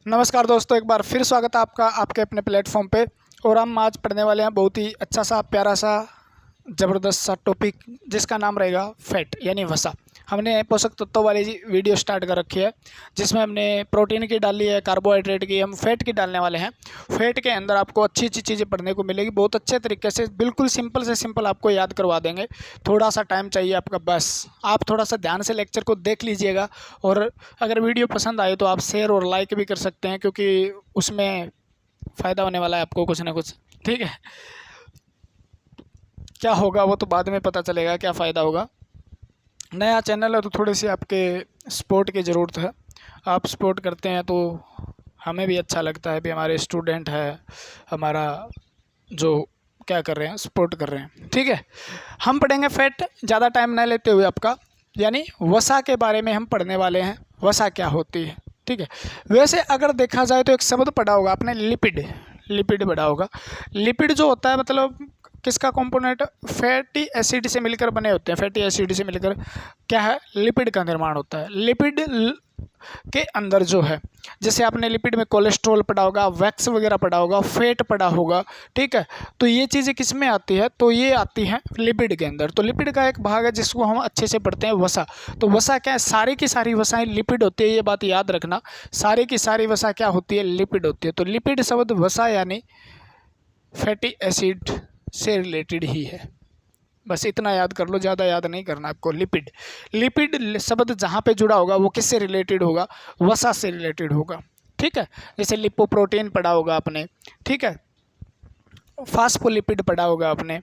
नमस्कार दोस्तों, एक बार फिर स्वागत है आपका आपके अपने प्लेटफॉर्म पे। और हम आज पढ़ने वाले हैं बहुत ही अच्छा सा प्यारा सा ज़बरदस्त सा टॉपिक, जिसका नाम रहेगा फैट यानी वसा। हमने पोषक तत्वों वाली वीडियो स्टार्ट कर रखी है, जिसमें हमने प्रोटीन की डाली है, कार्बोहाइड्रेट की, हम फैट की डालने वाले हैं। फैट के अंदर आपको अच्छी अच्छी चीज़ें पढ़ने को मिलेगी, बहुत अच्छे तरीके से, बिल्कुल सिंपल से सिंपल आपको याद करवा देंगे। थोड़ा सा टाइम चाहिए आपका, बस आप थोड़ा सा ध्यान से लेक्चर को देख लीजिएगा। और अगर वीडियो पसंद आए तो आप शेयर और लाइक भी कर सकते हैं, क्योंकि उसमें फ़ायदा होने वाला है आपको कुछ ना कुछ। ठीक है, क्या होगा वो तो बाद में पता चलेगा क्या फ़ायदा होगा। नया चैनल है तो थोड़ी सी आपके सपोर्ट की ज़रूरत है। आप सपोर्ट करते हैं तो हमें भी अच्छा लगता है, भी हमारे स्टूडेंट है, हमारा जो क्या कर रहे हैं, सपोर्ट कर रहे हैं। ठीक है, हम पढ़ेंगे फैट, ज़्यादा टाइम न लेते हुए आपका, यानी वसा के बारे में हम पढ़ने वाले हैं। वसा क्या होती है, ठीक है। वैसे अगर देखा जाए तो एक शब्द पढ़ा होगा आपने, लिपिड। लिपिड पढ़ा होगा। लिपिड जो होता है मतलब किसका कंपोनेंट, फैटी एसिड से मिलकर बने होते हैं। फैटी एसिड से मिलकर क्या है, लिपिड का निर्माण होता है। लिपिड के अंदर जो है, जैसे आपने लिपिड में कोलेस्ट्रॉल पढ़ा होगा, वैक्स वगैरह पढ़ा होगा, फैट पढ़ा होगा, ठीक है। तो ये चीज़ें किस में आती है, तो ये आती हैं लिपिड के अंदर। तो लिपिड का एक भाग है जिसको हम अच्छे से पढ़ते हैं, वसा। तो वसा क्या है, सारी की सारी वसाएं लिपिड होती है, ये बात याद रखना। सारी की सारी वसा क्या होती है, लिपिड होती है। तो लिपिड शब्द वसा यानी फैटी एसिड से रिलेटेड ही है, बस इतना याद कर लो, ज़्यादा याद नहीं करना आपको। लिपिड, लिपिड शब्द जहाँ पे जुड़ा होगा वो किससे रिलेटेड होगा, वसा से रिलेटेड होगा। ठीक है, जैसे लिपोप्रोटीन पढ़ा होगा आपने, ठीक है, फास्फोलिपिड पढ़ा होगा आपने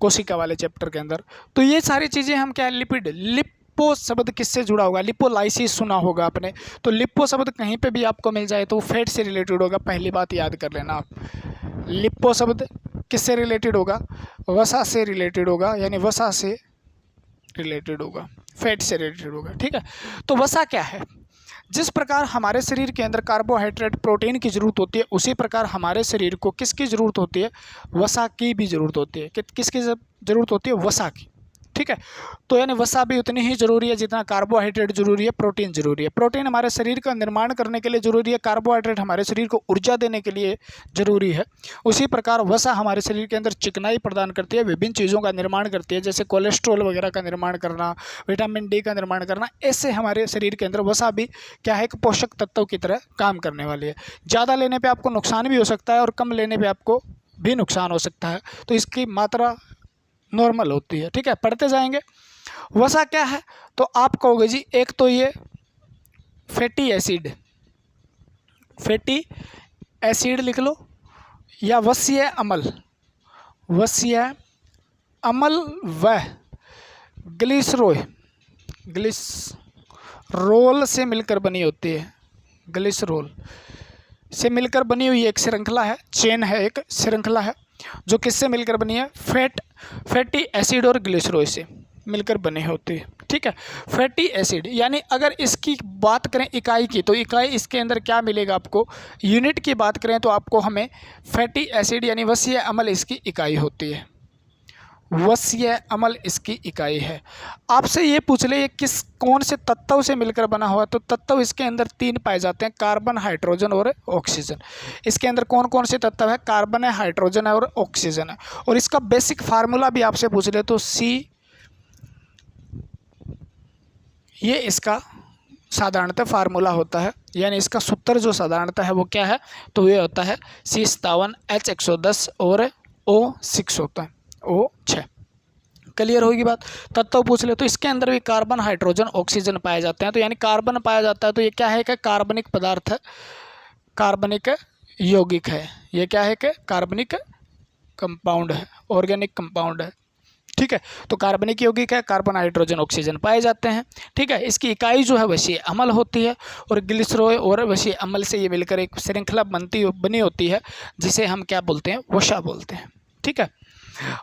कोशिका वाले चैप्टर के अंदर। तो ये सारी चीज़ें हम क्या है, लिपिड। लिपो शब्द किससे जुड़ा होगा, लिपोलाइसिस सुना होगा आपने। तो लिपो शब्द कहीं पे भी आपको मिल जाए तो वो फैट से रिलेटेड होगा, पहली बात याद कर लेना आप। लिपो शब्द किससे रिलेटेड होगा, वसा से रिलेटेड होगा, यानी वसा से रिलेटेड होगा, फैट से रिलेटेड होगा। ठीक है, तो वसा क्या है, जिस प्रकार हमारे शरीर के अंदर कार्बोहाइड्रेट प्रोटीन की ज़रूरत होती है, उसी प्रकार हमारे शरीर को किसकी ज़रूरत होती है, वसा की भी ज़रूरत होती है। किसकी ज़रूरत होती है, वसा की। ठीक है, तो यानी वसा भी उतनी ही ज़रूरी है जितना कार्बोहाइड्रेट ज़रूरी है, प्रोटीन ज़रूरी है। प्रोटीन हमारे शरीर का निर्माण करने के लिए ज़रूरी है, कार्बोहाइड्रेट हमारे शरीर को ऊर्जा देने के लिए ज़रूरी है। उसी प्रकार वसा हमारे शरीर के अंदर चिकनाई प्रदान करती है, विभिन्न चीज़ों का निर्माण करती है, जैसे कोलेस्ट्रॉल वगैरह का निर्माण करना, विटामिन डी का निर्माण करना। ऐसे हमारे शरीर के अंदर वसा भी क्या है, एक पोषक तत्व की तरह काम करने वाली है। ज़्यादा लेने पर आपको नुकसान भी हो सकता है और कम लेने पर आपको भी नुकसान हो सकता है, तो इसकी मात्रा नॉर्मल होती है। ठीक है, पढ़ते जाएंगे। वसा क्या है, तो आप कहोगे जी एक तो ये फैटी एसिड, फैटी एसिड लिख लो, या वसीय अम्ल, वसीय अम्ल व ग्लिसरोल, ग्लिसरोल से मिलकर बनी होती है। ग्लिसरोल से मिलकर बनी हुई एक श्रृंखला है, चेन है, एक श्रृंखला है जो किससे मिलकर बनी है, फैटी एसिड और ग्लिसरॉल से मिलकर बने होते हैं। ठीक है, फैटी एसिड यानी अगर इसकी बात करें इकाई की, तो इकाई इसके अंदर क्या मिलेगा आपको, यूनिट की बात करें तो आपको हमें फैटी एसिड यानी वसीय अम्ल इसकी इकाई होती है। वसीय अम्ल इसकी इकाई है। आपसे ये पूछ ले ये कौन से तत्व से मिलकर बना हुआ, तो तत्व इसके अंदर 3 पाए जाते हैं, कार्बन, हाइड्रोजन और ऑक्सीजन। इसके अंदर कौन कौन से तत्व है, कार्बन है, हाइड्रोजन है और ऑक्सीजन है। और इसका बेसिक फार्मूला भी आपसे पूछ ले तो सी, ये इसका साधारणतः फार्मूला होता है, यानी इसका सूत्र जो साधारणतः है वो क्या है, तो ये होता है C57H110 और O6 होता है, O6। क्लियर होगी बात। तत्व पूछ ले तो इसके अंदर भी कार्बन, हाइड्रोजन, ऑक्सीजन पाए जाते हैं। तो यानी कार्बन पाया जाता है तो ये क्या है कि कार्बनिक पदार्थ है, कार्बनिक यौगिक है। ये क्या है कि कार्बनिक कंपाउंड है, ऑर्गेनिक कंपाउंड है। ठीक है, तो कार्बनिक यौगिक है, कार्बन, हाइड्रोजन, ऑक्सीजन पाए जाते हैं। ठीक है, इसकी इकाई जो है वसीय अम्ल होती है, और ग्लिसरॉल और वसीय अम्ल से ये मिलकर एक श्रृंखला बनी होती है, जिसे हम क्या बोलते हैं, वसा बोलते हैं। ठीक है,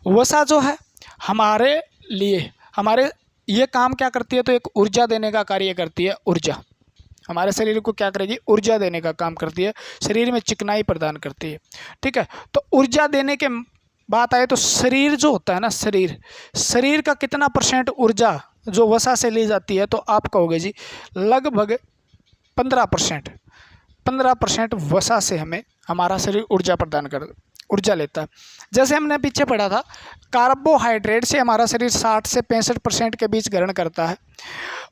वसा जो है हमारे लिए, हमारे ये काम क्या करती है, तो एक ऊर्जा देने का कार्य करती है। ऊर्जा हमारे शरीर को क्या करेगी, ऊर्जा देने का काम करती है, शरीर में चिकनाई प्रदान करती है। ठीक है, तो ऊर्जा देने के बात आए तो शरीर जो होता है ना, शरीर का कितना % ऊर्जा जो वसा से ली जाती है, तो आप कहोगे जी लगभग 15%। 15% वसा से हमें हमारा शरीर ऊर्जा लेता है। जैसे हमने पीछे पढ़ा था, कार्बोहाइड्रेट से हमारा शरीर 60 से 65% के बीच ग्रहण करता है,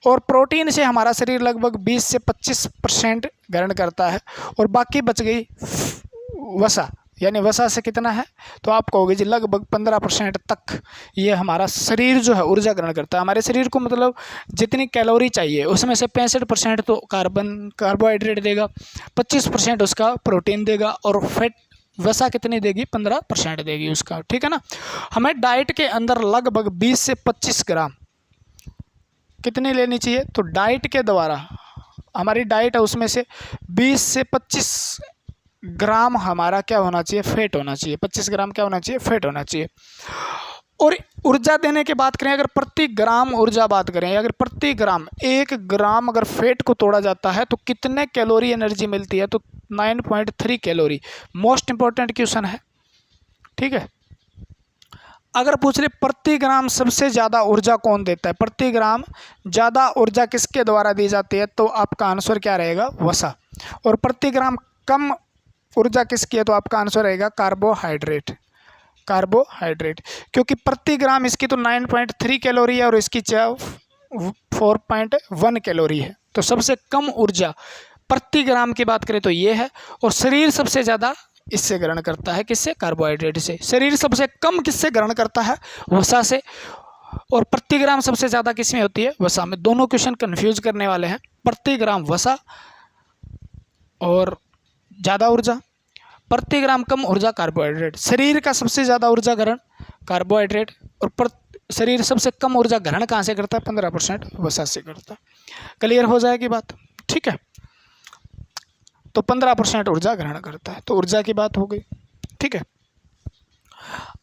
और प्रोटीन से हमारा शरीर लगभग 20 से 25% ग्रहण करता है, और बाकी बच गई वसा, यानी वसा से कितना है, तो आप कहोगे जी लगभग 15% तक ये हमारा शरीर जो है ऊर्जा ग्रहण करता है। हमारे शरीर को मतलब जितनी कैलोरी चाहिए उसमें से 65% तो कार्बोहाइड्रेट देगा, 25% उसका प्रोटीन देगा, और फैट वसा कितनी देगी, 15% देगी उसका, ठीक है ना। हमें डाइट के अंदर लगभग 20 से 25 ग्राम कितनी लेनी चाहिए, तो डाइट के द्वारा हमारी डाइट है उसमें से 20 से 25 ग्राम हमारा क्या होना चाहिए, फैट होना चाहिए। 25 ग्राम क्या होना चाहिए, फैट होना चाहिए। और ऊर्जा देने की बात करें, अगर प्रति ग्राम ऊर्जा बात करें, अगर प्रति ग्राम 1 ग्राम अगर फैट को तोड़ा जाता है तो कितने कैलोरी एनर्जी मिलती है, तो 9.3 कैलोरी। मोस्ट इंपॉर्टेंट क्वेश्चन है, ठीक है। अगर पूछ ले प्रति ग्राम सबसे ज़्यादा ऊर्जा कौन देता है, प्रति ग्राम ज़्यादा ऊर्जा किसके द्वारा दी जाती है, तो आपका आंसर क्या रहेगा, वसा। और प्रति ग्राम कम ऊर्जा किसकी है, तो आपका आंसर रहेगा कार्बोहाइड्रेट। क्योंकि प्रति ग्राम इसकी तो 9.3 कैलोरी है और इसकी 4.1 कैलोरी है। तो सबसे कम ऊर्जा प्रति ग्राम की बात करें तो ये है, और शरीर सबसे ज़्यादा इससे ग्रहण करता है, किससे, कार्बोहाइड्रेट से। शरीर सबसे कम किससे ग्रहण करता है, वसा से, और प्रति ग्राम सबसे ज़्यादा किस में होती है, वसा में। दोनों क्वेश्चन कंफ्यूज करने वाले हैं, प्रति ग्राम वसा और ज़्यादा ऊर्जा, प्रति ग्राम कम ऊर्जा कार्बोहाइड्रेट। शरीर का सबसे ज़्यादा ऊर्जा ग्रहण कार्बोहाइड्रेट, और शरीर सबसे कम ऊर्जा ग्रहण कहाँ से करता है, 15% वसा से करता है। क्लियर हो जाएगी बात, ठीक है। तो 15% ऊर्जा ग्रहण करता है, तो ऊर्जा की बात हो गई, ठीक है।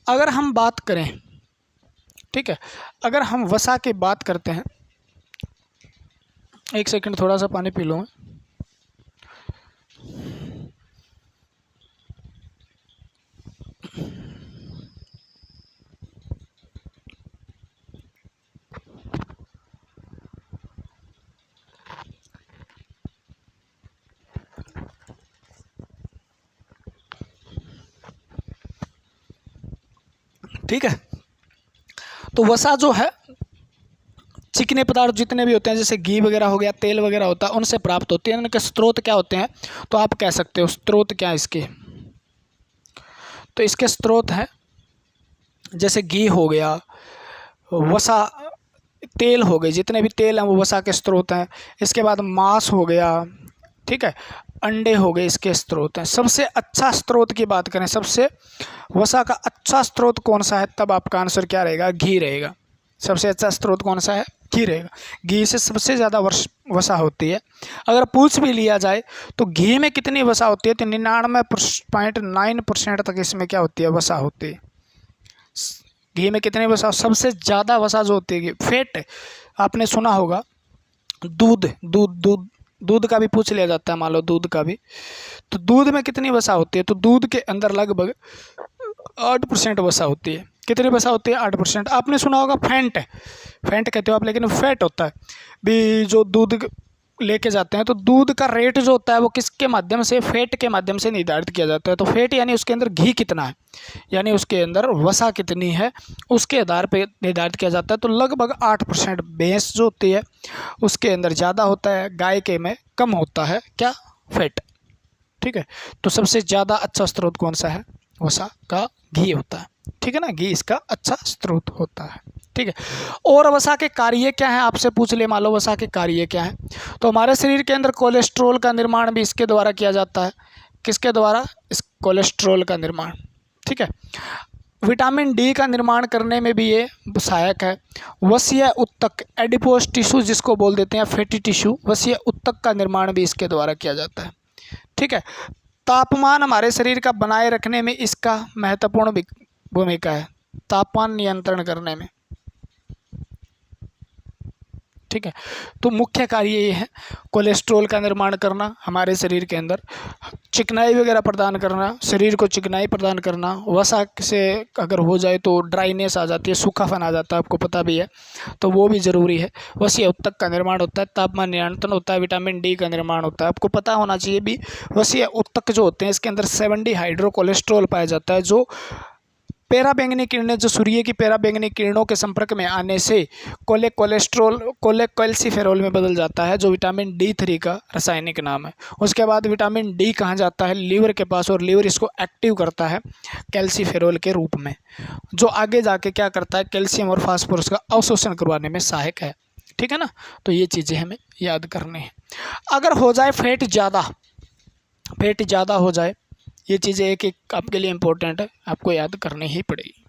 अगर हम बात करें, ठीक है, अगर हम वसा की बात करते हैं, एक सेकंड थोड़ा सा पानी पी लूँ मैं। ठीक है, तो वसा जो है चिकने पदार्थ जितने भी होते हैं, जैसे घी वगैरह हो गया, तेल वगैरह होता है, उनसे प्राप्त होती है। इनके स्रोत क्या होते हैं, तो आप कह सकते हो स्रोत क्या है इसके, तो इसके स्रोत हैं जैसे घी हो गया, वसा, तेल हो गए, जितने भी तेल हैं वो वसा के स्रोत हैं। इसके बाद मांस हो गया, ठीक है, अंडे हो गए, इसके स्रोत हैं। सबसे अच्छा स्रोत की बात करें, सबसे वसा का अच्छा स्रोत कौन सा है, तब आपका आंसर क्या रहेगा, घी रहेगा। सबसे अच्छा स्रोत कौन सा है, घी रहेगा। घी से सबसे ज़्यादा वसा होती है। अगर पूछ भी लिया जाए तो घी में कितनी वसा होती है, तो 99.9% तक इसमें क्या होती है, वसा होती है। घी में कितनी वसा, सबसे ज़्यादा वसा जो होती है, फैट आपने सुना होगा, दूध का भी पूछ लिया जाता है, मान लो दूध का भी, तो दूध में कितनी वसा होती है, तो दूध के अंदर लगभग 8% वसा होती है। कितनी वसा होती है, 8%। आपने सुना होगा फैंट कहते हो आप, लेकिन फैट होता है भी जो दूध लेके जाते हैं, तो दूध का रेट जो होता है वो किसके माध्यम से, फैट के माध्यम से निर्धारित किया जाता है। तो फैट यानी उसके अंदर घी कितना है, यानी उसके अंदर वसा कितनी है, उसके आधार पे निर्धारित किया जाता है। तो लगभग 8% भैंस जो होती है उसके अंदर ज़्यादा होता है, गाय के में कम होता है, क्या, फैट, ठीक है। तो सबसे ज़्यादा अच्छा स्रोत कौन सा है, वसा का घी होता है, ठीक है ना, घी इसका अच्छा स्रोत होता है, ठीक है। और वसा के कार्य क्या है, आपसे पूछ ले, मान लो वसा के कार्य क्या है, तो हमारे शरीर के अंदर कोलेस्ट्रॉल का निर्माण भी इसके द्वारा किया जाता है। किसके द्वारा, इस कोलेस्ट्रॉल का निर्माण, ठीक है। विटामिन डी का निर्माण करने में भी ये सहायक है। वसीय उत्तक, एडिपोज टिश्यू जिसको बोल देते हैं, फैटी टिश्यू, वसीय उत्तक का निर्माण भी इसके द्वारा किया जाता है, ठीक है। तापमान हमारे शरीर का बनाए रखने में इसका महत्वपूर्ण भूमिका है, तापमान नियंत्रण करने में, ठीक है। तो मुख्य कार्य ये है कोलेस्ट्रॉल का निर्माण करना हमारे शरीर के अंदर, चिकनाई वगैरह प्रदान करना, शरीर को चिकनाई प्रदान करना। वसा से अगर हो जाए तो ड्राइनेस आ जाती है, सूखापन आ जाता है, आपको पता भी है, तो वो भी ज़रूरी है। वसीय उत्तक का निर्माण होता है, तापमान नियंत्रण होता है, विटामिन डी का निर्माण होता है। आपको पता होना चाहिए भी वसीय उत्तक जो होते हैं इसके अंदर 70 हाइड्रो कोलेस्ट्रॉल पाया जाता है, जो पैराबैंगनी किरणें, जो सूर्य की पैराबैंगनी किरणों के संपर्क में आने से कोलेस्ट्रॉल कैल्सीफेरॉल में बदल जाता है, जो विटामिन D3 का रासायनिक नाम है। उसके बाद विटामिन डी कहाँ जाता है, लीवर के पास, और लीवर इसको एक्टिव करता है कैल्सीफेरॉल के रूप में, जो आगे जाके क्या करता है, कैल्शियम और फास्फोरस का अवशोषण करवाने में सहायक है। ठीक है ना। तो ये चीज़ें हमें याद करनी है। अगर हो जाए फैट ज़्यादा हो जाए, ये चीज़ें एक एक आपके लिए इम्पोर्टेंट है, आपको याद करनी ही पड़ेगी।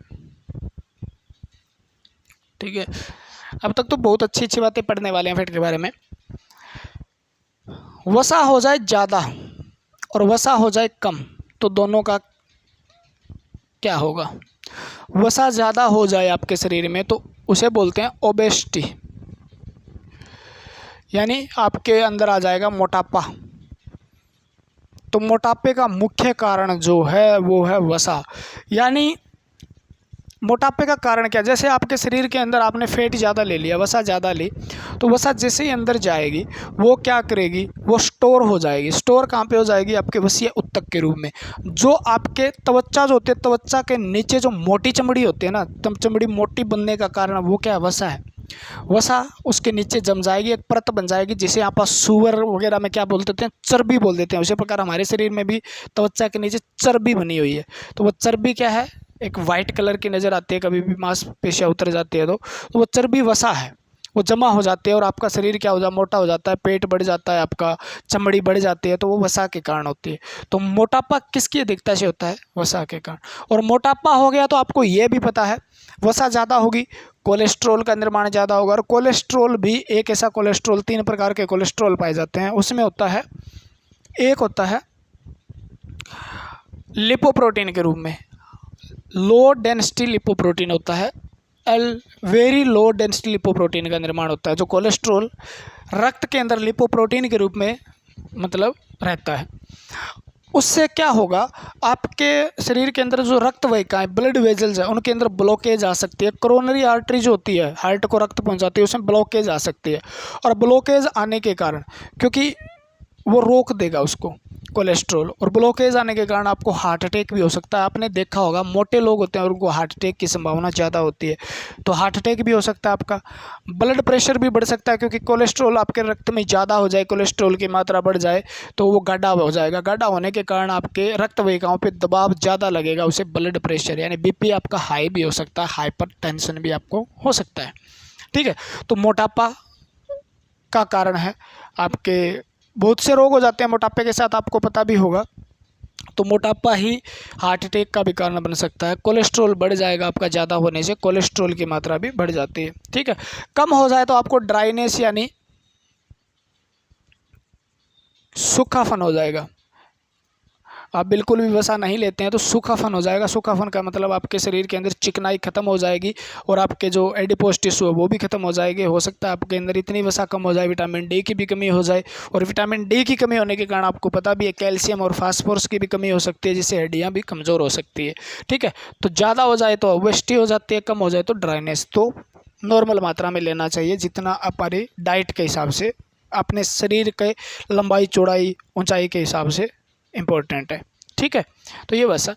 ठीक है। अब तक तो बहुत अच्छी अच्छी बातें पढ़ने वाले हैं फैट के बारे में। वसा हो जाए ज़्यादा और वसा हो जाए कम, तो दोनों का क्या होगा। वसा ज़्यादा हो जाए आपके शरीर में तो उसे बोलते हैं ओबेसिटी, यानी आपके अंदर आ जाएगा मोटापा। तो मोटापे का मुख्य कारण जो है वो है वसा। यानी मोटापे का कारण क्या, जैसे आपके शरीर के अंदर आपने फैट ज़्यादा ले लिया, वसा ज़्यादा ली, तो वसा जैसे ही अंदर जाएगी वो क्या करेगी, वो स्टोर हो जाएगी। स्टोर कहाँ पे हो जाएगी, आपके वसीय उत्तक के रूप में। जो आपके त्वचा जो होती है, त्वचा के नीचे जो मोटी चमड़ी होती है ना, चमड़ी मोटी बनने का कारण वो क्या है, वसा है। वसा उसके नीचे जम जाएगी, एक परत बन जाएगी, जिसे आप सुअर वगैरह में क्या बोल देते हैं, चर्बी बोल देते हैं। उसी प्रकार हमारे शरीर में भी त्वचा के नीचे चर्बी बनी हुई है। तो वो चर्बी क्या है, एक वाइट कलर की नज़र आती है, कभी भी मांसपेशियाँ उतर जाती है तो वो चर्बी वसा है, वो जमा हो जाती है और आपका शरीर क्या हो जाता है, मोटा हो जाता है, पेट बढ़ जाता है, आपका चमड़ी बढ़ जाती है, तो वो वसा के कारण होती है। तो मोटापा किसकी अधिकता से होता है, वसा के कारण। और मोटापा हो गया तो आपको ये भी पता है, वसा ज़्यादा होगी, कोलेस्ट्रॉल का निर्माण ज़्यादा होगा। और कोलेस्ट्रॉल भी एक ऐसा कोलेस्ट्रॉल, 3 प्रकार के कोलेस्ट्रॉल पाए जाते हैं, उसमें होता है, एक होता है लिपोप्रोटीन के रूप में, लो डेंसिटी लिपोप्रोटीन होता है, वेरी लो डेंसिटी लिपोप्रोटीन का निर्माण होता है, जो कोलेस्ट्रॉल रक्त के अंदर लिपोप्रोटीन के रूप में मतलब रहता है। उससे क्या होगा, आपके शरीर के अंदर जो रक्त वाहिकाएं, ब्लड वेजल्स है, उनके अंदर ब्लॉकेज आ सकती है। कोरोनरी आर्टरी जो होती है, हार्ट को रक्त पहुंचाती है, उसमें ब्लॉकेज आ सकती है। और ब्लॉकेज आने के कारण, क्योंकि वो रोक देगा उसको कोलेस्ट्रॉल, और ब्लॉकेज आने के कारण आपको हार्ट अटैक भी हो सकता है। आपने देखा होगा मोटे लोग होते हैं और उनको हार्ट अटैक की संभावना ज़्यादा होती है, तो हार्ट अटैक भी हो सकता है आपका। ब्लड प्रेशर भी बढ़ सकता है, क्योंकि कोलेस्ट्रॉल आपके रक्त में ज़्यादा हो जाए, कोलेस्ट्रॉल की मात्रा बढ़ जाए तो वो गाढ़ा हो जाएगा। गाढ़ा होने के कारण आपके रक्त वाहिकाओं पर दबाव ज़्यादा लगेगा, उसे ब्लड प्रेशर यानी बीपी आपका हाई भी हो सकता है, हाइपर टेंशन भी आपको हो सकता है। ठीक है। तो मोटापा का कारण है, आपके बहुत से रोग हो जाते हैं मोटापे के साथ, आपको पता भी होगा। तो मोटापा ही हार्ट अटैक का भी कारण बन सकता है। कोलेस्ट्रॉल बढ़ जाएगा आपका, ज़्यादा होने से कोलेस्ट्रॉल की मात्रा भी बढ़ जाती है। ठीक है। कम हो जाए तो आपको ड्राइनेस यानी सूखापन हो जाएगा। आप बिल्कुल भी वसा नहीं लेते हैं तो सूखापन हो जाएगा। सूखापन का मतलब आपके शरीर के अंदर चिकनाई खत्म हो जाएगी और आपके जो एडिपोज टिश्यू है वो भी खत्म हो जाएंगे। हो सकता है आपके अंदर इतनी वसा कम हो जाए, विटामिन डी की भी कमी हो जाए, और विटामिन डी की कमी होने के कारण आपको पता भी है कैल्शियम और फास्फोरस की भी कमी हो सकती है, जिससे हड्डियाँ भी कमज़ोर हो सकती है। ठीक है। तो ज़्यादा हो जाए तो ओबेसिटी हो जाती है, कम हो जाए तो ड्राइनेस। तो नॉर्मल मात्रा में लेना चाहिए, जितना हमारी डाइट के हिसाब से, अपने शरीर के लंबाई चौड़ाई ऊंचाई के हिसाब से इम्पोर्टेंट है। ठीक है। तो ये वसा।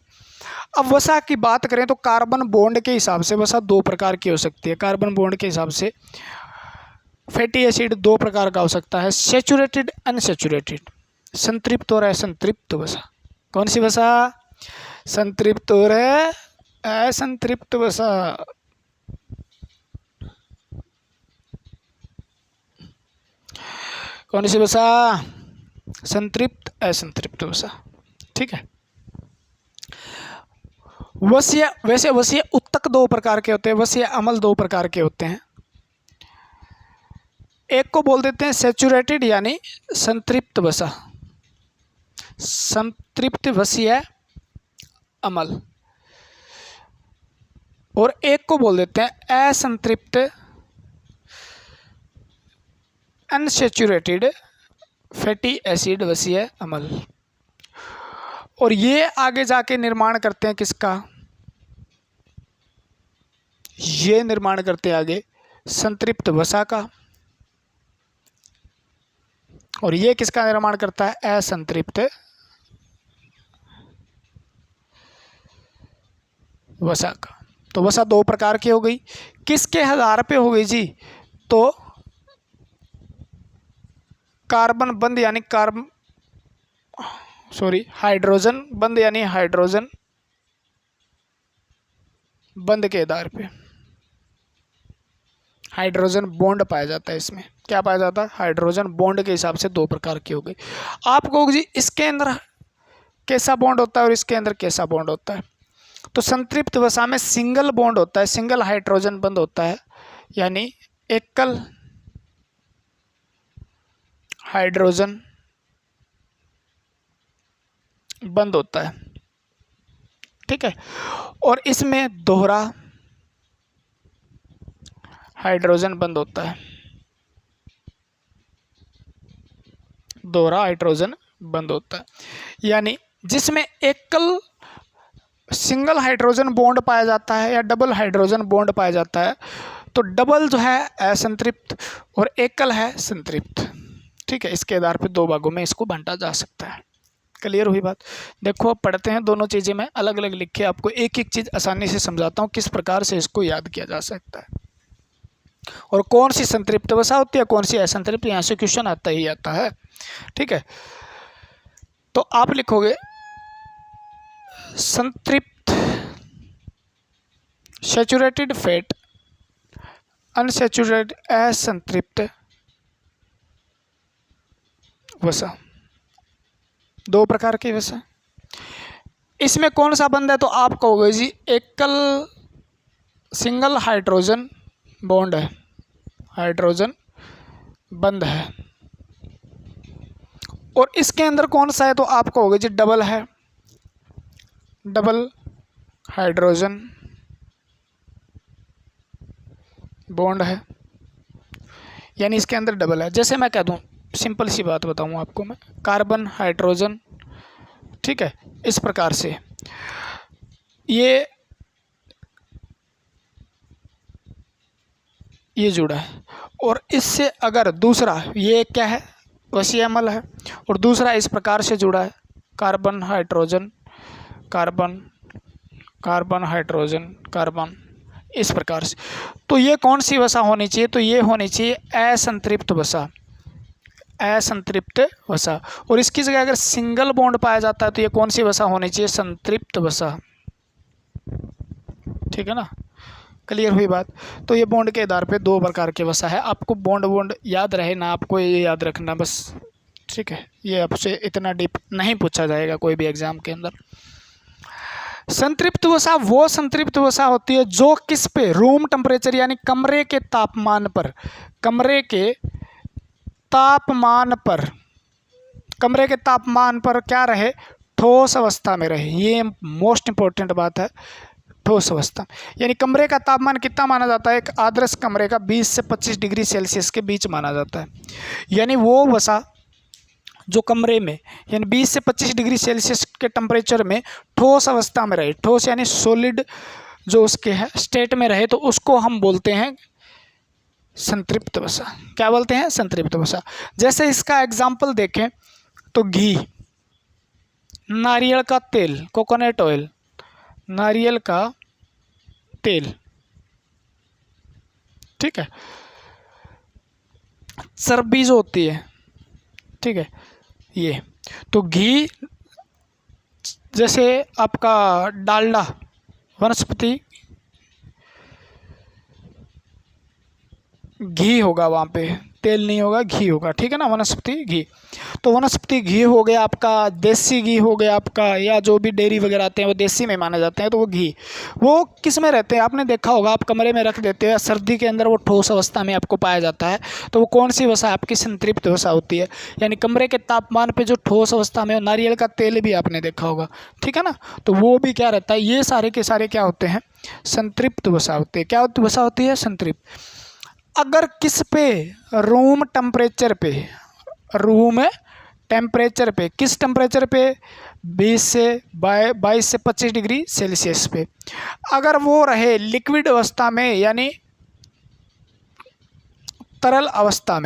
अब वसा की बात करें तो कार्बन बॉन्ड के हिसाब से वसा 2 प्रकार की हो सकती है। कार्बन बॉन्ड के हिसाब से फैटी एसिड 2 प्रकार का हो सकता है, सेचुरेटेड, अनसेचुरेटेड, संतृप्त और असंतृप्त वसा। कौन सी वसा, संतृप्त और असंतृप्त वसा। कौन सी वसा, संतृप्त असंतृप्त वसा। ठीक है। वसीय, वैसे वसीय उत्तक 2 प्रकार के होते हैं, वसीय अम्ल 2 प्रकार के होते हैं। एक को बोल देते हैं सेचुरेटेड यानी संतृप्त वसा, संतृप्त वसीय अम्ल, और एक को बोल देते हैं असंतृप्त अनसैचुरेटेड फैटी एसिड वसीय अम्ल। और ये आगे जाके निर्माण करते हैं किसका? ये निर्माण करते हैं आगे संतृप्त वसा का। और ये किसका निर्माण करता है? असंतृप्त वसा का। तो वसा दो प्रकार की हो गई। किसके आधार पे हो गई जी? तो कार्बन बंध यानी हाइड्रोजन बंध यानी हाइड्रोजन बंध के आधार पे हाइड्रोजन बॉन्ड पाया जाता है। इसमें क्या पाया जाता है? हाइड्रोजन बॉन्ड के हिसाब से दो प्रकार की हो गई। आपको जी इसके अंदर कैसा बॉन्ड होता है और इसके अंदर कैसा बॉन्ड होता है? तो संतृप्त वसा में सिंगल बॉन्ड होता है, सिंगल हाइड्रोजन बंध होता है, यानी एकल हाइड्रोजन बंद होता है। ठीक है। और इसमें दोहरा हाइड्रोजन बंद होता है, दोहरा हाइड्रोजन बंद होता है। यानी जिसमें एकल सिंगल हाइड्रोजन बॉन्ड पाया जाता है या डबल हाइड्रोजन बॉन्ड पाया जाता है, तो डबल जो है असंतृप्त और एकल है संतृप्त। ठीक है। इसके आधार पर दो भागों में इसको बांटा जा सकता है। क्लियर हुई बात? देखो अब पढ़ते हैं, दोनों चीज़ें मैं अलग अलग लिख के आपको एक एक चीज़ आसानी से समझाता हूँ किस प्रकार से इसको याद किया जा सकता है और कौन सी संतृप्त वसा होती है, कौन सी असंतृप्त। यहाँ से क्वेश्चन आता ही आता है। ठीक है। तो आप लिखोगे संतृप्त सैचुरेटेड फैट, अनसैचुरेटेड असंतृप्त वसा, दो प्रकार की वसा। इसमें कौन सा बंध है? तो आप कहोगे जी एकल सिंगल हाइड्रोजन बॉन्ड है, हाइड्रोजन बंध है। और इसके अंदर कौन सा है? तो आप कहोगे जी डबल है, डबल हाइड्रोजन बॉन्ड है, यानी इसके अंदर डबल है। जैसे मैं कह दूं, सिंपल सी बात बताऊं आपको मैं, कार्बन हाइड्रोजन, ठीक है, इस प्रकार से ये जुड़ा है। और इससे अगर दूसरा, ये क्या है? वसीय अम्ल है। और दूसरा इस प्रकार से जुड़ा है, carbon hydrogen carbon, carbon hydrogen carbon, इस प्रकार से। तो ये कौन सी वसा होनी चाहिए? तो ये होनी चाहिए असंतृप्त वसा, असंतृप्त वसा। और इसकी जगह अगर सिंगल बॉन्ड पाया जाता है तो ये कौन सी वसा होनी चाहिए? संतृप्त वसा। ठीक है ना? क्लियर हुई बात? तो ये बॉन्ड के आधार पे दो प्रकार के वसा है। आपको बॉन्ड याद रहे ना, आपको ये याद रखना बस। ठीक है। ये आपसे इतना डीप नहीं पूछा जाएगा कोई भी एग्जाम के अंदर। संतृप्त वसा वो संतृप्त वसा होती है जो किस पे? रूम टेम्परेचर यानी कमरे के तापमान पर, कमरे के तापमान पर, कमरे के तापमान पर क्या रहे? ठोस अवस्था में रहे। ये मोस्ट इंपॉर्टेंट बात है, ठोस अवस्था। यानी कमरे का तापमान कितना माना जाता है? एक आदर्श कमरे का 20 से 25 डिग्री सेल्सियस के बीच माना जाता है। यानी वो वसा जो कमरे में यानी 20 से 25 डिग्री सेल्सियस के टेम्परेचर में ठोस अवस्था में रहे, ठोस यानी सॉलिड जो उसके है स्टेट में रहे, तो उसको हम बोलते हैं संतृप्त वसा। क्या बोलते हैं? संतृप्त वसा। जैसे इसका एग्जाम्पल देखें तो घी, नारियल का तेल, कोकोनट ऑयल, नारियल का तेल, ठीक है, चर्बी जो होती है, ठीक है, ये तो घी, जैसे आपका डालडा वनस्पति घी होगा, वहाँ पे तेल नहीं होगा, घी होगा। ठीक है ना? वनस्पति घी। तो वनस्पति घी हो गया आपका, देसी घी हो गया आपका, या जो भी डेयरी वगैरह आते हैं वो देसी में माने जाते हैं। तो वो घी वो किस में रहते हैं? आपने देखा होगा, आप कमरे में रख देते हैं, सर्दी के अंदर वो ठोस अवस्था में आपको पाया जाता है। तो वो कौन सी वसा? आपकी संतृप्त वसा होती है। यानी कमरे के तापमान पर जो ठोस अवस्था में, नारियल का तेल भी आपने देखा होगा। ठीक है ना? तो वो भी क्या रहता है? ये सारे के सारे क्या होते हैं? संतृप्त वसा होते हैं। क्या वसा होती है? संतृप्त। अगर किस पे, रूम टेम्परेचर पे, किस टेम्परेचर पे, 22 से 25 डिग्री सेल्सियस पे, अगर वो रहे लिक्विड अवस्था में यानी तरल अवस्था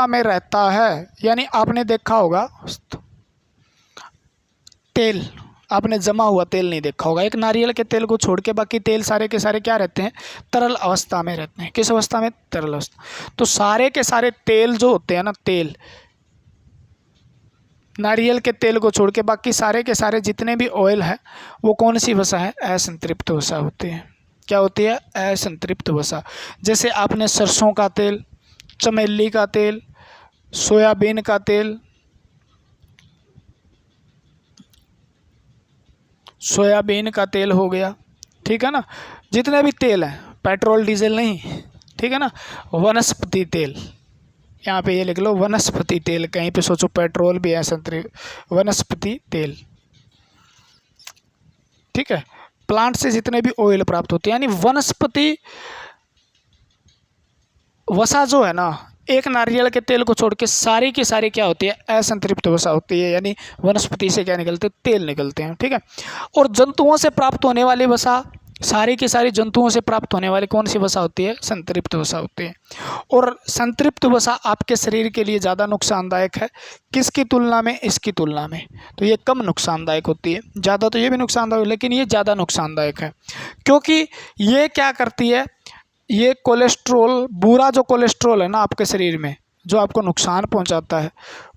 में रहता है, यानी आपने देखा होगा तेल, आपने जमा हुआ तेल नहीं देखा होगा। एक नारियल के तेल को छोड़ के बाकी तेल सारे के सारे क्या रहते हैं, तरल अवस्था में रहते हैं। किस अवस्था में, तरल अवस्था। तो सारे के सारे तेल जो होते हैं ना, तेल, नारियल के तेल को छोड़ के बाकी सारे के सारे जितने भी ऑयल है वो कौन सी वसा है, असंतृप्त वसा होती है। क्या होती है, असंतृप्त वसा। जैसे आपने सरसों का तेल, चमेली का तेल, सोयाबीन का तेल, हो गया, ठीक है ना, जितने भी तेल हैं, पेट्रोल डीजल नहीं, ठीक है ना, वनस्पति तेल, यहाँ पे ये लिख लो वनस्पति तेल, कहीं पे सोचो पेट्रोल भी है, वनस्पति तेल, ठीक है। प्लांट से जितने भी ऑयल प्राप्त होते हैं, यानी वनस्पति वसा जो है ना, एक नारियल के तेल को छोड़ के सारी की सारी क्या होती है, असंतृप्त वसा होती है, यानी वनस्पति से क्या निकलते हैं, तेल निकलते हैं, ठीक है। और जंतुओं से प्राप्त होने वाली वसा, सारी की सारी जंतुओं से प्राप्त होने वाली कौन सी वसा होती है, संतृप्त वसा होती है। और संतृप्त वसा आपके शरीर के लिए ज़्यादा नुकसानदायक है, किसकी तुलना में, इसकी तुलना में। तो ये कम नुकसानदायक होती है, ज़्यादा तो ये भी नुकसानदायक, लेकिन ये ज़्यादा नुकसानदायक है, क्योंकि ये क्या करती है, ये कोलेस्ट्रॉल, बुरा जो कोलेस्ट्रॉल है ना आपके शरीर में, जो आपको नुकसान पहुंचाता है,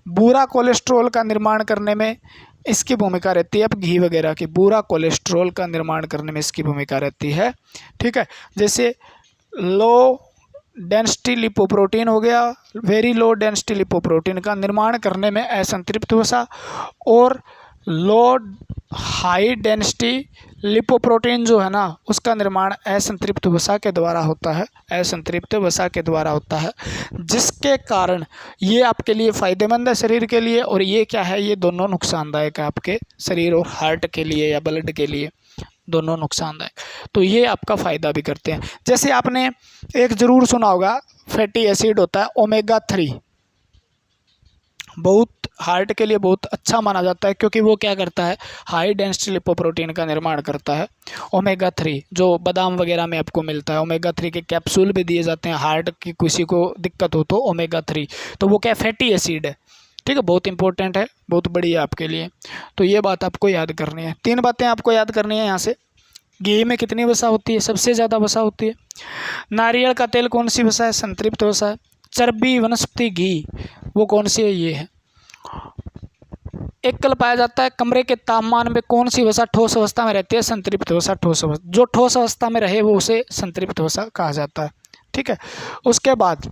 बुरा कोलेस्ट्रॉल का निर्माण करने में इसकी भूमिका रहती है। अब घी वगैरह की बुरा कोलेस्ट्रॉल का निर्माण करने में इसकी भूमिका रहती है, ठीक है। जैसे लो डेंसिटी लिपोप्रोटीन हो गया, वेरी लो डेंसिटी लिपोप्रोटीन का निर्माण करने में असंतृप्त वसा, और लो हाई डेंसिटी लिपोप्रोटीन जो है ना, उसका निर्माण असंतृप्त वसा के द्वारा होता है, असंतृप्त वसा के द्वारा होता है, जिसके कारण ये आपके लिए फ़ायदेमंद है शरीर के लिए, और ये क्या है, ये दोनों नुकसानदायक है आपके शरीर और हार्ट के लिए या ब्लड के लिए, दोनों नुकसानदायक। तो ये आपका फ़ायदा भी करते हैं। जैसे आपने एक ज़रूर सुना होगा, फैटी एसिड होता है ओमेगा 3, बहुत हार्ट के लिए बहुत अच्छा माना जाता है, क्योंकि वो क्या करता है, हाई डेंसिटी लिपोप्रोटीन का निर्माण करता है। ओमेगा 3 जो बादाम वगैरह में आपको मिलता है, ओमेगा 3 के कैप्सूल भी दिए जाते हैं, हार्ट की किसी को दिक्कत हो तो ओमेगा 3, तो वो क्या फैटी एसिड है, ठीक है, बहुत इंपॉर्टेंट है, बहुत बढ़िया आपके लिए। तो ये बात आपको याद करनी है, 3 बातें आपको याद करनी है यहाँ से। घी में कितनी वसा होती है, सबसे ज़्यादा वसा होती है। नारियल का तेल कौन सी वसा है, संतृप्त वसा है। चर्बी वनस्पति घी वो कौन सी है, ये है। एकल पाया जाता है कमरे के तापमान में कौन सी वसा ठोस अवस्था में रहती है, संतृप्त वसा ठोस अवस्था, जो ठोस अवस्था में रहे वो उसे संतृप्त वसा कहा जाता है, ठीक है। उसके बाद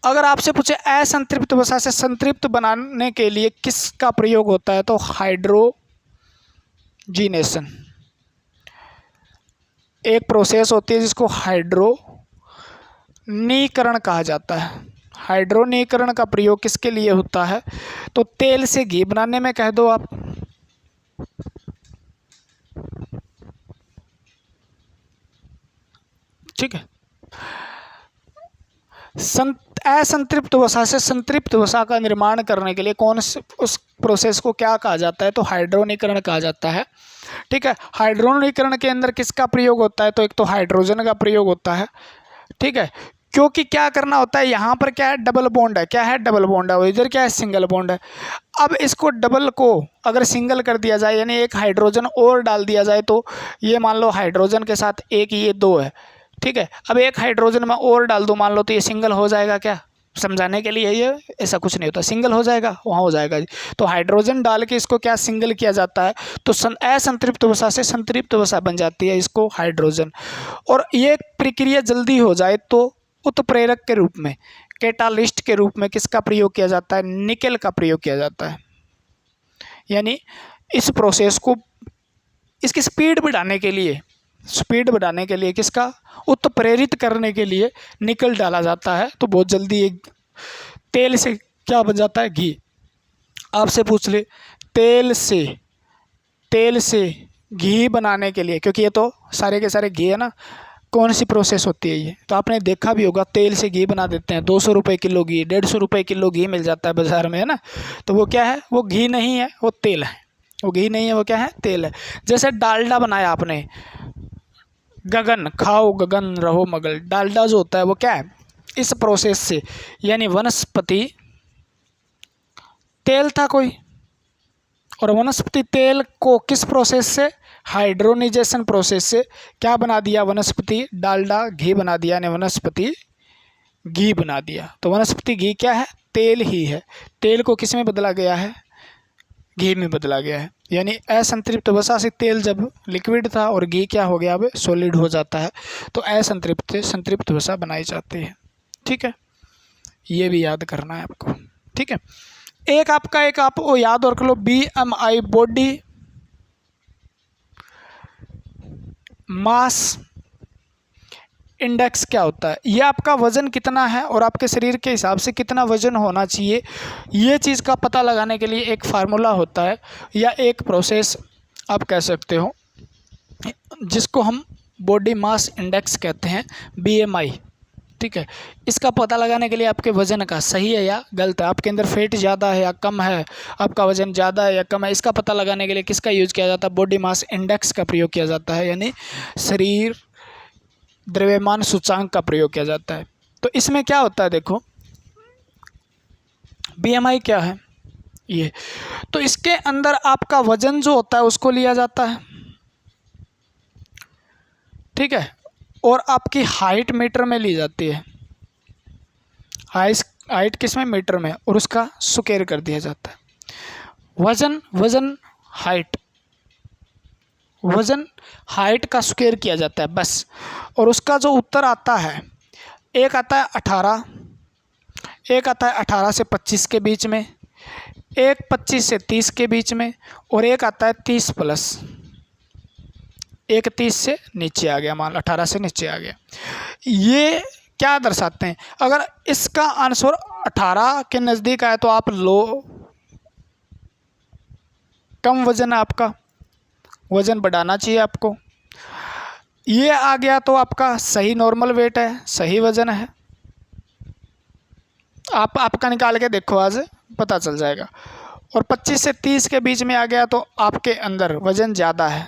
अगर आपसे पूछे असंतृप्त वसा से संतृप्त बनाने के लिए किसका प्रयोग होता है, तो हाइड्रोजीनेशन एक प्रोसेस होती है जिसको हाइड्रोनीकरण कहा जाता है। हाइड्रोनीकरण का प्रयोग किसके लिए होता है, तो तेल से घी बनाने में कह दो आप, ठीक है। असंतृप्त वसा से संतृप्त वसा का निर्माण करने के लिए कौन से उस प्रोसेस को क्या कहा जाता है, तो हाइड्रोनीकरण कहा जाता है, ठीक है। हाइड्रोनीकरण के अंदर किसका प्रयोग होता है, तो एक तो हाइड्रोजन का प्रयोग होता है, ठीक है। क्योंकि क्या करना होता है, यहाँ पर क्या है, डबल बॉन्ड है, क्या है, डबल बॉन्ड है, और इधर क्या है, सिंगल बॉन्ड है। अब इसको डबल को अगर सिंगल कर दिया जाए, यानी एक हाइड्रोजन और डाल दिया जाए, तो ये मान लो हाइड्रोजन के साथ एक ये 2 है, ठीक है। अब एक हाइड्रोजन में और डाल दो मान लो, तो ये सिंगल हो जाएगा, क्या, समझाने के लिए, ये ऐसा कुछ नहीं होता, सिंगल हो जाएगा, वहाँ हो जाएगा। तो हाइड्रोजन डाल के इसको क्या सिंगल किया जाता है, तो असंतृप्त वसा से संतृप्त वसा बन जाती है, इसको हाइड्रोजन। और ये प्रक्रिया जल्दी हो जाए तो उत्प्रेरक के रूप में, कैटालिस्ट के रूप में किसका प्रयोग किया जाता है, निकेल का प्रयोग किया जाता है। यानी इस प्रोसेस को, इसकी स्पीड बढ़ाने के लिए, किसका, उत्प्रेरित करने के लिए निकल डाला जाता है, तो बहुत जल्दी एक तेल से क्या बन जाता है, घी। आपसे पूछ ले, तेल से घी बनाने के लिए, क्योंकि ये तो सारे के सारे घी है ना, कौन सी प्रोसेस होती है ये? तो आपने देखा भी होगा, तेल से घी बना देते हैं। 200 रुपये किलो घी, 150 रुपये किलो घी मिल जाता है बाज़ार में, है ना। तो वो क्या है? वो घी नहीं है, वो तेल है। वो घी नहीं है, वो क्या है? तेल है। जैसे डालडा बनाया आपने, गगन खाओ गगन रहो मगन, डालडा जो होता है वो क्या है? इस प्रोसेस से, यानी वनस्पति तेल था कोई, और वनस्पति तेल को किस प्रोसेस से? हाइड्रोनिजेशन प्रोसेस से क्या बना दिया? वनस्पति डालडा घी बना दिया, यानी वनस्पति घी बना दिया। तो वनस्पति घी क्या है? तेल ही है। तेल को किस में बदला गया है? घी में बदला गया है। यानी असंतृप्त वसा से तेल जब लिक्विड था और घी क्या हो गया? अब सॉलिड हो जाता है। तो असंतृप्त से संतृप्त वसा बनाई जाती है। ठीक है, ये भी याद करना है आपको। ठीक है, एक आप वो याद और कर लो, BMI बॉडी मास इंडेक्स क्या होता है? ये आपका वज़न कितना है और आपके शरीर के हिसाब से कितना वज़न होना चाहिए, ये चीज़ का पता लगाने के लिए एक फार्मूला होता है, या एक प्रोसेस आप कह सकते हो, जिसको हम बॉडी मास इंडेक्स कहते हैं, BMI। ठीक है, इसका पता लगाने के लिए आपके वज़न का सही है या गलत है, आपके अंदर फैट ज़्यादा है या कम है, आपका वज़न ज़्यादा है या कम है, इसका पता लगाने के लिए किसका यूज़ किया जाता है? बॉडी मास इंडेक्स का प्रयोग किया जाता है, यानी शरीर द्रव्यमान सूचांक का प्रयोग किया जाता है। तो इसमें क्या होता है? देखो, BMI क्या है ये? तो इसके अंदर आपका वज़न जो होता है उसको लिया जाता है। ठीक है, और आपकी हाइट मीटर में ली जाती है। हाइट किस में? मीटर में, और उसका स्क्वायर कर दिया जाता है। वज़न हाइट का स्क्वायर किया जाता है बस। और उसका जो उत्तर आता है, एक आता है 18, एक आता है 18 से 25 के बीच में, एक 25 से 30 के बीच में, और एक आता है 30 प्लस। एक 30 से नीचे आ गया, मान 18 से नीचे आ गया। ये क्या दर्शाते हैं? अगर इसका आंसर 18 के नज़दीक आए तो आप लो, कम वज़न है आपका, वज़न बढ़ाना चाहिए आपको। ये आ गया तो आपका सही नॉर्मल वेट है, सही वज़न है। आपका निकाल के देखो, आज पता चल जाएगा। और 25 से 30 के बीच में आ गया तो आपके अंदर वज़न ज़्यादा है,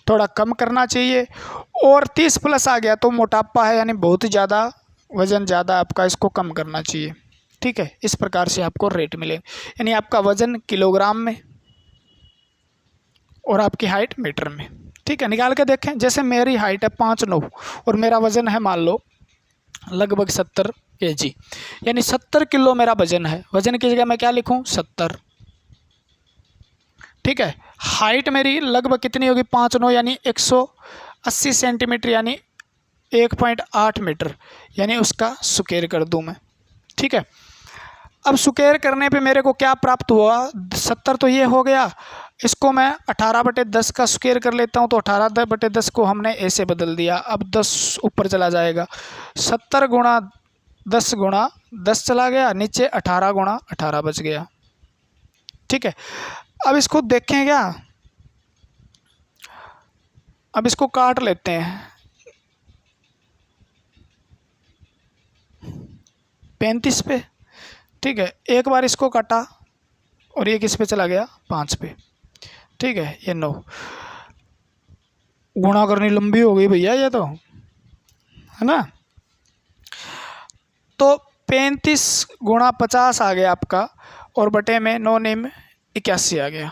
थोड़ा कम करना चाहिए। और 30 प्लस आ गया तो मोटापा है, यानी बहुत ज़्यादा वज़न ज़्यादा आपका, इसको कम करना चाहिए। ठीक है, इस प्रकार से आपको रेट मिले, यानी आपका वज़न किलोग्राम में और आपकी हाइट मीटर में। ठीक है, निकाल के देखें। जैसे मेरी हाइट है 5'9" और मेरा वज़न है मान लो लगभग 70 kg, यानी 70 किलो मेरा वज़न है। वज़न की जगह मैं क्या लिखूं? 70। ठीक है, हाइट मेरी लगभग कितनी होगी? 5'9", यानी 180 सेंटीमीटर, यानी 1.8 मीटर, यानी उसका स्क्वायर कर दूं मैं। ठीक है, अब स्क्वायर करने पे मेरे को क्या प्राप्त हुआ? 70 तो ये हो गया, इसको मैं 18/10 का स्क्वायर कर लेता हूँ, तो 18/10 को हमने ऐसे बदल दिया। अब 10 ऊपर चला जाएगा, 70 गुणा 10 गुणा 10 चला गया, नीचे 18 गुणा 18 बच गया। ठीक है, अब इसको देखें क्या, अब इसको काट लेते हैं। 35 पे। ठीक है, एक बार इसको काटा और ये किस पे चला गया? 5 पे। ठीक है, ये 9 गुणा करनी लंबी हो गई भैया ये तो, है ना। तो 35 गुणा 50 आ गया आपका, और बटे में 9 निम 81 आ गया।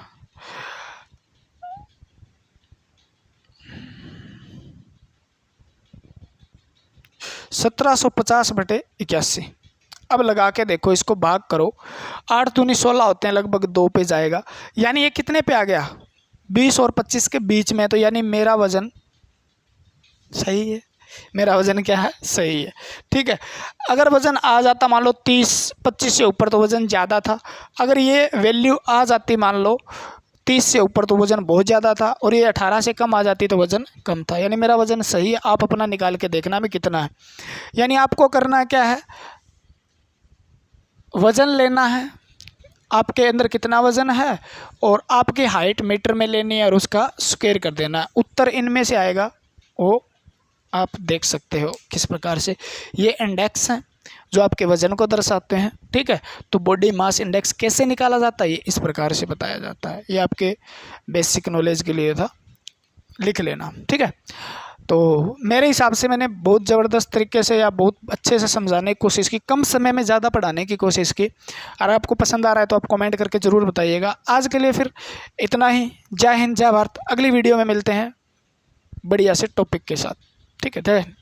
(1750/81). अब लगा के देखो, इसको भाग करो, 8 दूनी 16 होते हैं, लगभग 2 पे जाएगा, यानी ये कितने पे आ गया? 20 और 25 के बीच में। तो यानी मेरा वज़न सही है, मेरा वज़न क्या है? सही है। ठीक है, अगर वज़न आ जाता मान लो 30-25 से ऊपर तो वज़न ज़्यादा था, अगर ये वैल्यू आ जाती मान लो 30 से ऊपर तो वज़न बहुत ज़्यादा था, और ये 18 से कम आ जाती तो वज़न कम था, यानी मेरा वज़न सही है। आप अपना निकाल के देखना भी कितना है, यानी आपको करना क्या है? वज़न लेना है, आपके अंदर कितना वज़न है, और आपकी हाइट मीटर में लेनी है, और उसका स्क्वायर कर देना है। उत्तर इनमें से आएगा, वो आप देख सकते हो किस प्रकार से। ये इंडेक्स हैं जो आपके वजन को दर्शाते हैं, ठीक है। तो बॉडी मास इंडेक्स कैसे निकाला जाता है, ये इस प्रकार से बताया जाता है। ये आपके बेसिक नॉलेज के लिए था, लिख लेना, ठीक है। तो मेरे हिसाब से मैंने बहुत ज़बरदस्त तरीके से या बहुत अच्छे से समझाने की कोशिश की, कम समय में ज़्यादा पढ़ाने की कोशिश की। अगर आपको पसंद आ रहा है तो आप कमेंट करके ज़रूर बताइएगा। आज के लिए फिर इतना ही। जय हिंद, जय भारत। अगली वीडियो में मिलते हैं बढ़िया से टॉपिक के साथ, ठीक है। जय हिंद।